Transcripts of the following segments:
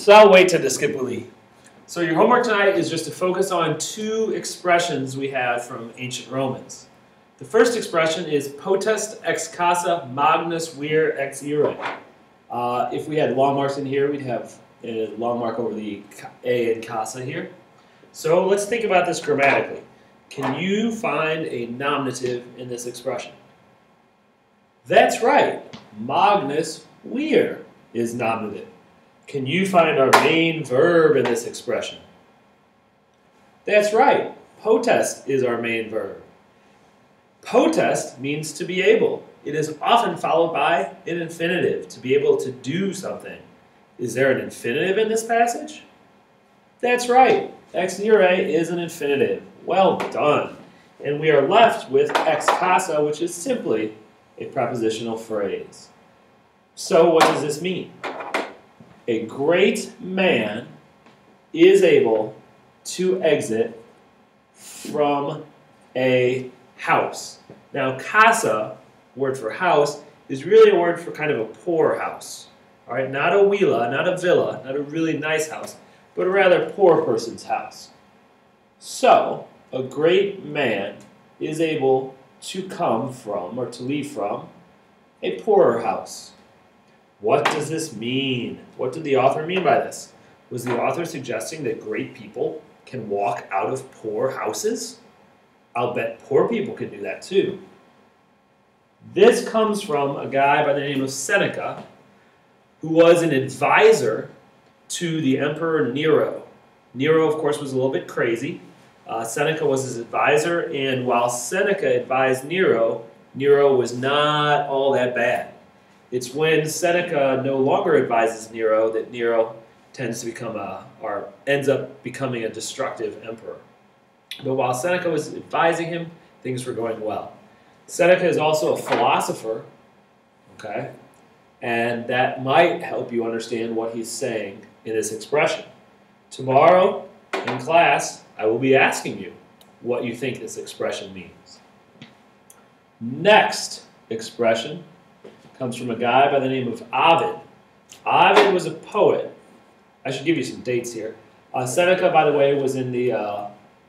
Salve to discipuli. So your homework tonight is just to focus on two expressions we have from ancient Romans. The first expression is potest ex casa magnus vir ex ire. If we had long marks in here, we'd have a long mark over the A in casa here. So let's think about this grammatically. Can you find a nominative in this expression? That's right. Magnus vir is nominative. Can you find our main verb in this expression? That's right. Potest is our main verb. Potest means to be able. It is often followed by an infinitive, to be able to do something. Is there an infinitive in this passage? That's right. Ex ire is an infinitive. Well done. And we are left with ex casa, which is simply a prepositional phrase. So what does this mean? A great man is able to exit from a house. Now, casa, word for house, is really a word for kind of a poor house. All right, not a villa, not a really nice house, but a rather poor person's house. So, a great man is able to come from, or to leave from, a poorer house. What does this mean? What did the author mean by this? Was the author suggesting that great people can walk out of poor houses? I'll bet poor people can do that too. This comes from a guy by the name of Seneca, who was an advisor to the Emperor Nero. Nero, of course, was a little bit crazy. Seneca was his advisor, and while Seneca advised Nero, Nero was not all that bad. It's when Seneca no longer advises Nero that Nero tends to become or ends up becoming a destructive emperor. But while Seneca was advising him, things were going well. Seneca is also a philosopher, okay? And that might help you understand what he's saying in this expression. Tomorrow in class, I will be asking you what you think this expression means. Next expression comes from a guy by the name of Ovid. Ovid was a poet. I should give you some dates here. Seneca, by the way, was in the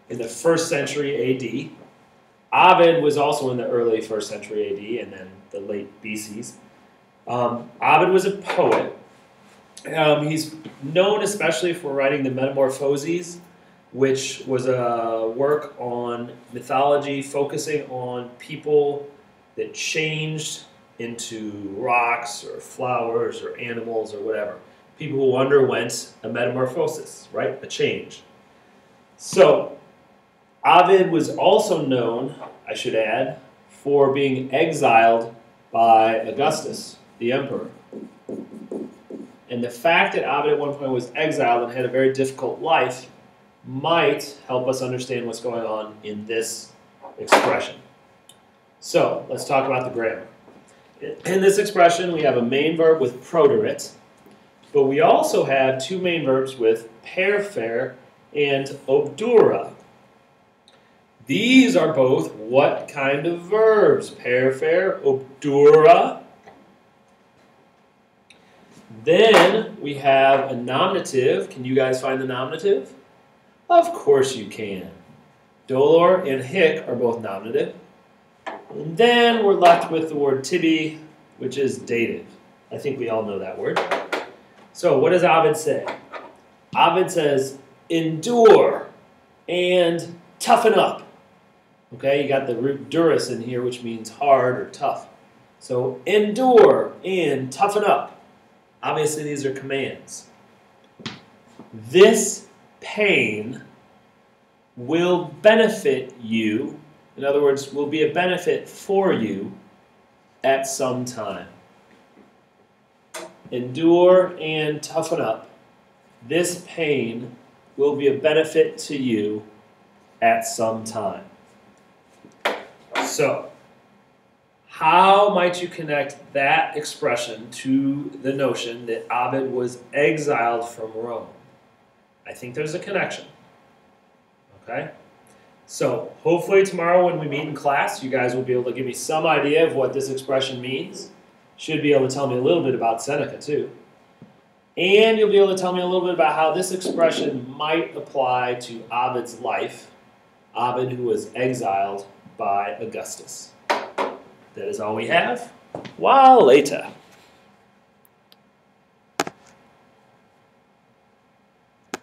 1st century A.D. Ovid was also in the early 1st century A.D. and then the late BCs. Ovid was a poet. He's known especially for writing the Metamorphoses, which was a work on mythology focusing on people that changed into rocks or flowers or animals or whatever. People who underwent a metamorphosis, right? A change. So, Ovid was also known, I should add, for being exiled by Augustus, the emperor. And the fact that Ovid at one point was exiled and had a very difficult life might help us understand what's going on in this expression. So, let's talk about the grammar. In this expression, we have a main verb with proterit, but we also have two main verbs with perfer and obdura. These are both what kind of verbs? Perfer, obdura. Then we have a nominative. Can you guys find the nominative? Of course you can. Dolor and hic are both nominative. And then we're left with the word tibi, which is dative. I think we all know that word. So what does Ovid say? Ovid says, endure and toughen up. Okay, you got the root duris in here, which means hard or tough. So endure and toughen up. Obviously, these are commands. This pain will benefit you. In other words, will be a benefit for you at some time. Endure and toughen up. This pain will be a benefit to you at some time. So, how might you connect that expression to the notion that Ovid was exiled from Rome? I think there's a connection. Okay? So, hopefully tomorrow when we meet in class, you guys will be able to give me some idea of what this expression means. Should be able to tell me a little bit about Seneca too. And you'll be able to tell me a little bit about how this expression might apply to Ovid's life. Ovid, who was exiled by Augustus. That is all we have. While later.